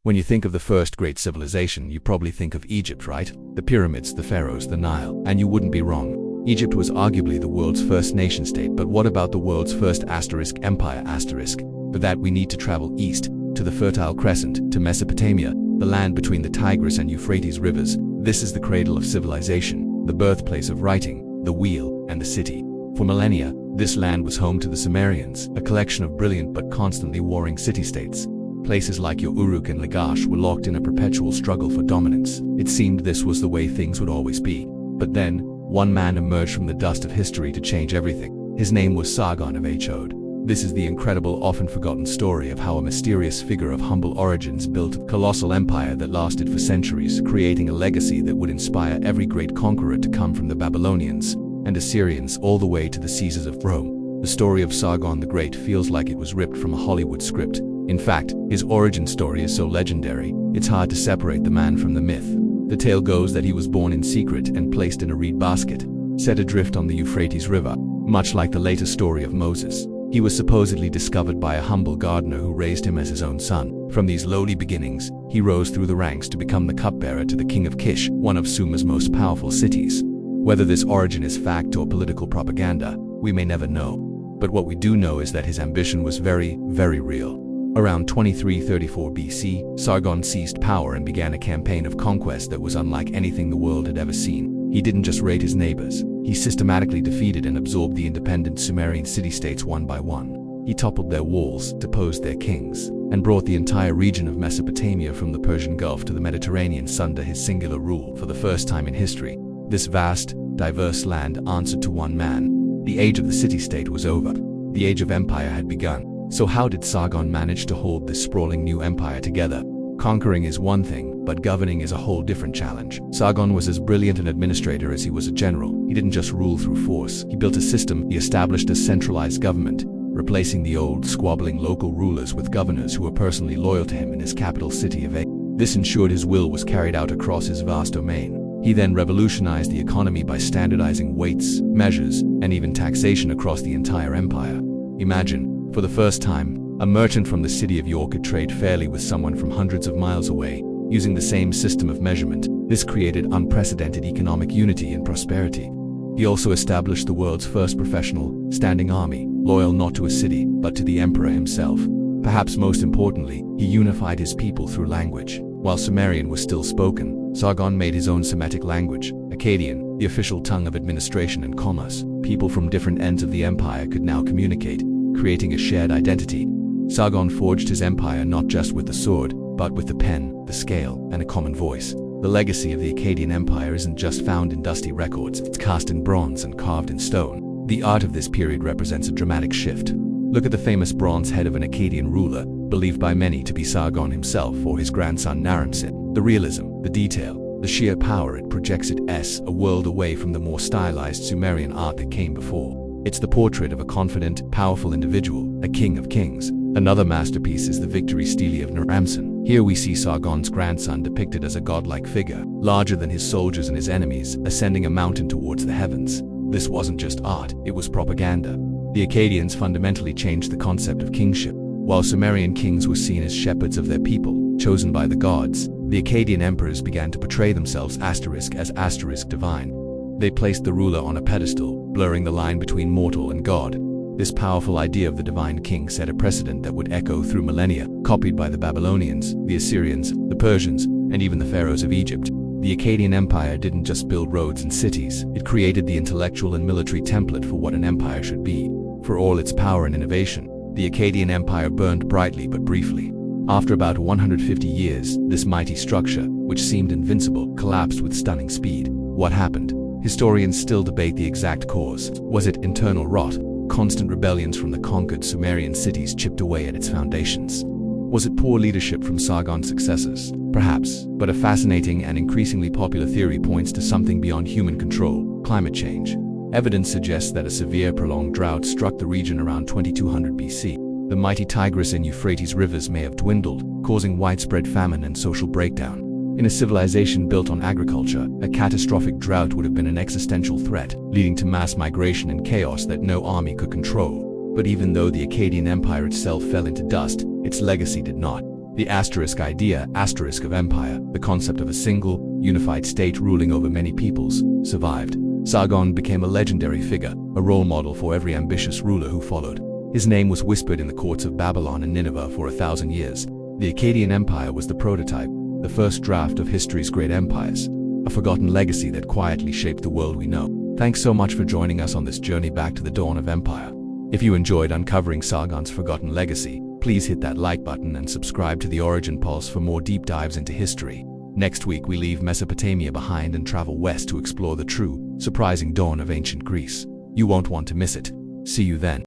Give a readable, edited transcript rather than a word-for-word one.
When you think of the first great civilization, you probably think of Egypt, right? The pyramids, the pharaohs, the Nile. And you wouldn't be wrong. Egypt was arguably the world's first nation-state, but what about the world's first empire? For that we need to travel east, to the Fertile Crescent, to Mesopotamia, the land between the Tigris and Euphrates rivers. This is the cradle of civilization, the birthplace of writing, the wheel, and the city. For millennia, this land was home to the Sumerians, a collection of brilliant but constantly warring city-states. Places like your Uruk and Lagash were locked in a perpetual struggle for dominance. It seemed this was the way things would always be. But then, one man emerged from the dust of history to change everything. His name was Sargon of Akkad. This is the incredible, often forgotten story of how a mysterious figure of humble origins built a colossal empire that lasted for centuries, creating a legacy that would inspire every great conqueror to come from the Babylonians and Assyrians all the way to the Caesars of Rome. The story of Sargon the Great feels like it was ripped from a Hollywood script. In fact, his origin story is so legendary, it's hard to separate the man from the myth. The tale goes that he was born in secret and placed in a reed basket, set adrift on the Euphrates River, much like the later story of Moses. He was supposedly discovered by a humble gardener who raised him as his own son. From these lowly beginnings, he rose through the ranks to become the cupbearer to the king of Kish, one of Sumer's most powerful cities. Whether this origin is fact or political propaganda, we may never know. But what we do know is that his ambition was very, very real. Around 2334 BC, Sargon seized power and began a campaign of conquest that was unlike anything the world had ever seen. He didn't just raid his neighbors, he systematically defeated and absorbed the independent Sumerian city-states one by one. He toppled their walls, deposed their kings, and brought the entire region of Mesopotamia from the Persian Gulf to the Mediterranean under his singular rule. For the first time in history, this vast, diverse land answered to one man. The age of the city-state was over. The age of empire had begun. So how did Sargon manage to hold this sprawling new empire together? Conquering is one thing, but governing is a whole different challenge. Sargon was as brilliant an administrator as he was a general. He didn't just rule through force. He built a system. He established a centralized government, replacing the old, squabbling local rulers with governors who were personally loyal to him in his capital city of Akkad. This ensured his will was carried out across his vast domain. He then revolutionized the economy by standardizing weights, measures, and even taxation across the entire empire. Imagine, for the first time, a merchant from the city of York could trade fairly with someone from hundreds of miles away, using the same system of measurement. This created unprecedented economic unity and prosperity. He also established the world's first professional, standing army, loyal not to a city, but to the emperor himself. Perhaps most importantly, he unified his people through language. While Sumerian was still spoken, Sargon made his own Semitic language, Akkadian, the official tongue of administration and commerce. People from different ends of the empire could now communicate, creating a shared identity. Sargon forged his empire not just with the sword, but with the pen, the scale, and a common voice. The legacy of the Akkadian Empire isn't just found in dusty records, it's cast in bronze and carved in stone. The art of this period represents a dramatic shift. Look at the famous bronze head of an Akkadian ruler, believed by many to be Sargon himself or his grandson Naram-Sin. The realism, the detail, the sheer power it projects a world away from the more stylized Sumerian art that came before. It's the portrait of a confident, powerful individual, a king of kings. Another masterpiece is the victory stele of Naram-Sin. Here we see Sargon's grandson depicted as a godlike figure, larger than his soldiers and his enemies, ascending a mountain towards the heavens. This wasn't just art, it was propaganda. The Akkadians fundamentally changed the concept of kingship. While Sumerian kings were seen as shepherds of their people, chosen by the gods, the Akkadian emperors began to portray themselves as divine. They placed the ruler on a pedestal, blurring the line between mortal and god. This powerful idea of the divine king set a precedent that would echo through millennia, copied by the Babylonians, the Assyrians, the Persians, and even the pharaohs of Egypt. The Akkadian Empire didn't just build roads and cities, it created the intellectual and military template for what an empire should be. For all its power and innovation, the Akkadian Empire burned brightly but briefly. After about 150 years, this mighty structure, which seemed invincible, collapsed with stunning speed. What happened? Historians still debate the exact cause. Was it internal rot? Constant rebellions from the conquered Sumerian cities chipped away at its foundations? Was it poor leadership from Sargon's successors? Perhaps, but a fascinating and increasingly popular theory points to something beyond human control: climate change. Evidence suggests that a severe, prolonged drought struck the region around 2200 BC. The mighty Tigris and Euphrates rivers may have dwindled, causing widespread famine and social breakdown. In a civilization built on agriculture, a catastrophic drought would have been an existential threat, leading to mass migration and chaos that no army could control. But even though the Akkadian Empire itself fell into dust, its legacy did not. The asterisk idea, asterisk of empire, the concept of a single, unified state ruling over many peoples, survived. Sargon became a legendary figure, a role model for every ambitious ruler who followed. His name was whispered in the courts of Babylon and Nineveh for 1,000 years. The Akkadian Empire was the prototype, the first draft of history's great empires, a forgotten legacy that quietly shaped the world we know. Thanks so much for joining us on this journey back to the dawn of empire. If you enjoyed uncovering Sargon's forgotten legacy, please hit that like button and subscribe to the Origin Pulse for more deep dives into history. Next week we leave Mesopotamia behind and travel west to explore the true, surprising dawn of ancient Greece. You won't want to miss it. See you then.